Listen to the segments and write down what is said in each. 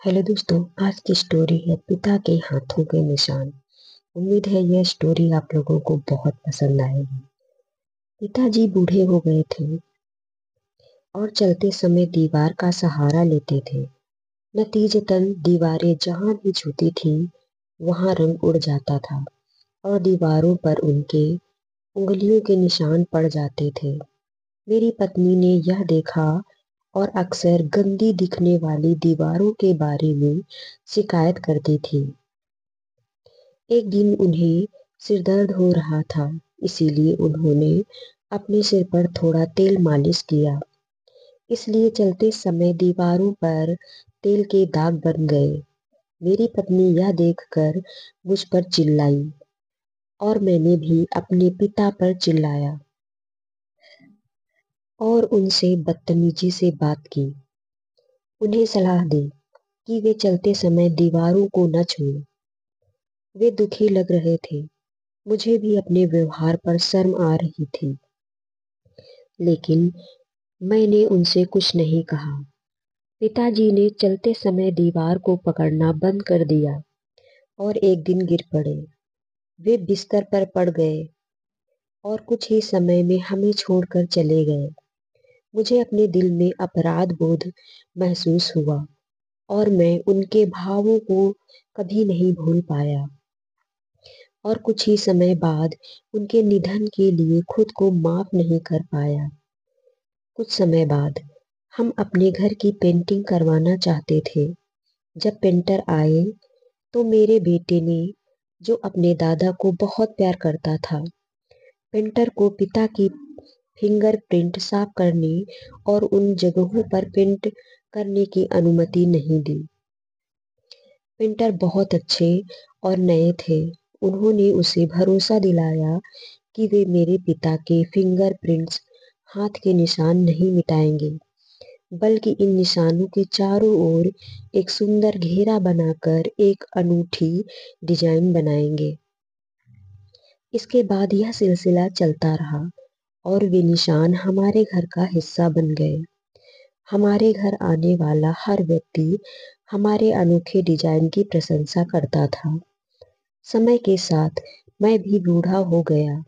Hello दोस्तों, आज की स्टोरी है पिता के हाथों के निशान। उम्मीद है यह स्टोरी आप लोगों को बहुत पसंद आएगी। पिताजी बूढ़े हो गए थे और चलते समय दीवार का सहारा लेते थे। नतीजतन दीवारें जहां भी छूती थीं, वहां रंग उड़ जाता था और दीवारों पर उनके उंगलियों के निशान पड़ जाते थे। मेरी पत्नी ने यह देखा और अक्सर गंदी दिखने वाली दीवारों के बारे में शिकायत करती थी। एक दिन उन्हें सिरदर्द हो रहा था, इसीलिए उन्होंने अपने सिर पर थोड़ा तेल मालिश किया। इसलिए चलते समय दीवारों पर तेल के दाग बन गए। मेरी पत्नी यह देखकर मुझ पर चिल्लाई और मैंने भी अपने पिता पर चिल्लाया और उनसे बदतमीजी से बात की। उन्हें सलाह दी कि वे चलते समय दीवारों को न छुएं। वे दुखी लग रहे थे। मुझे भी अपने व्यवहार पर शर्म आ रही थी, लेकिन मैंने उनसे कुछ नहीं कहा। पिताजी ने चलते समय दीवार को पकड़ना बंद कर दिया और एक दिन गिर पड़े। वे बिस्तर पर पड़ गए और कुछ ही समय में हमें छोड़कर चले गए। मुझे अपने दिल में अपराध बोध महसूस हुआ और मैं उनके भावों को कभी नहीं भूल पाया। और कुछ ही समय बाद उनके निधन के लिए खुद को माफ नहीं कर पाया। कुछ समय बाद हम अपने घर की पेंटिंग करवाना चाहते थे। जब पेंटर आए तो मेरे बेटे ने, जो अपने दादा को बहुत प्यार करता था, पेंटर को पिता की फिंगरप्रिंट साफ करने और उन जगहों पर पेंट करने की अनुमति नहीं दी। पेंटर बहुत अच्छे और नए थे। उन्होंने उसे भरोसा दिलाया कि वे मेरे पिता के फिंगरप्रिंट्स, हाथ के निशान नहीं मिटाएंगे, बल्कि इन निशानों के चारों ओर एक सुंदर घेरा बनाकर एक अनूठी डिजाइन बनाएंगे। इसके बाद यह सिलसिला चलता रहा और वे निशान हमारे घर का हिस्सा बन गए। हमारे घर आने वाला हर व्यक्ति हमारे अनोखे डिजाइन की प्रशंसा करता था। समय के साथ मैं भी बूढ़ा हो गया।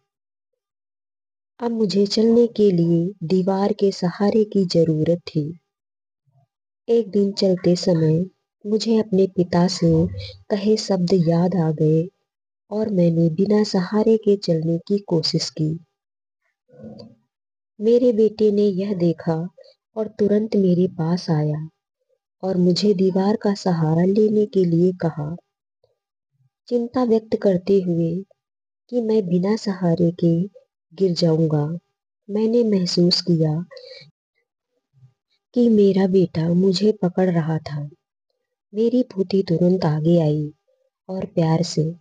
अब मुझे चलने के लिए दीवार के सहारे की जरूरत थी। एक दिन चलते समय मुझे अपने पिता से कहे शब्द याद आ गए और मैंने बिना सहारे के चलने की कोशिश की। मेरे बेटे ने यह देखा और तुरंत मेरे पास आया और मुझे दीवार का सहारा लेने के लिए कहा, चिंता व्यक्त करते हुए कि मैं बिना सहारे के गिर जाऊंगा। मैंने महसूस किया कि मेरा बेटा मुझे पकड़ रहा था। मेरी पोती तुरंत आगे आई और प्यार से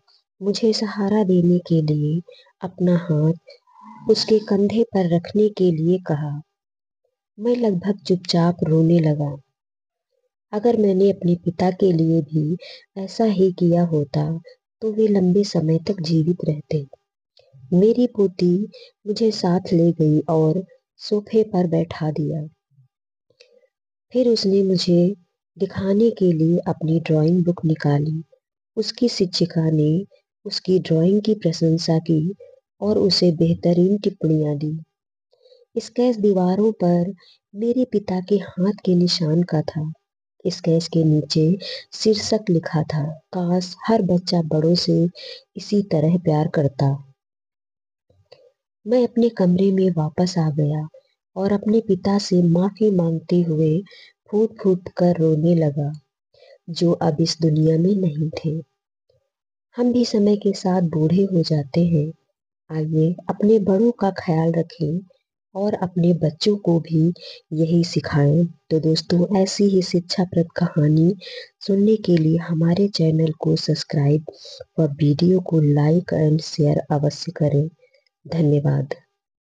मुझे सहारा देने के लिए अपना हाथ उसके कंधे पर रखने के लिए कहा। मैं लगभग चुपचाप रोने लगा। अगर मैंने अपने पिता के लिए भी ऐसा ही किया होता तो वे लंबे समय तक जीवित रहते। मेरी पोती मुझे साथ ले गई और सोफे पर बैठा दिया। फिर उसने मुझे दिखाने के लिए अपनी ड्राइंग बुक निकाली। उसकी शिक्षिका ने उसकी ड्राइंग की प्रशंसा की और उसे बेहतरीन टिप्पणियां दी। स्केच दीवारों पर मेरे पिता के हाथ के निशान का था। स्केच के नीचे शीर्षक लिखा था, काश हर बच्चा बड़ों से इसी तरह प्यार करता। मैं अपने कमरे में वापस आ गया और अपने पिता से माफी मांगते हुए फूट फूट कर रोने लगा, जो अब इस दुनिया में नहीं थे। हम भी समय के साथ बूढ़े हो जाते हैं। आइए अपने बड़ों का ख्याल रखें और अपने बच्चों को भी यही सिखाएं। तो दोस्तों, ऐसी ही शिक्षाप्रद कहानी सुनने के लिए हमारे चैनल को सब्सक्राइब व वीडियो को लाइक एंड शेयर अवश्य करें। धन्यवाद।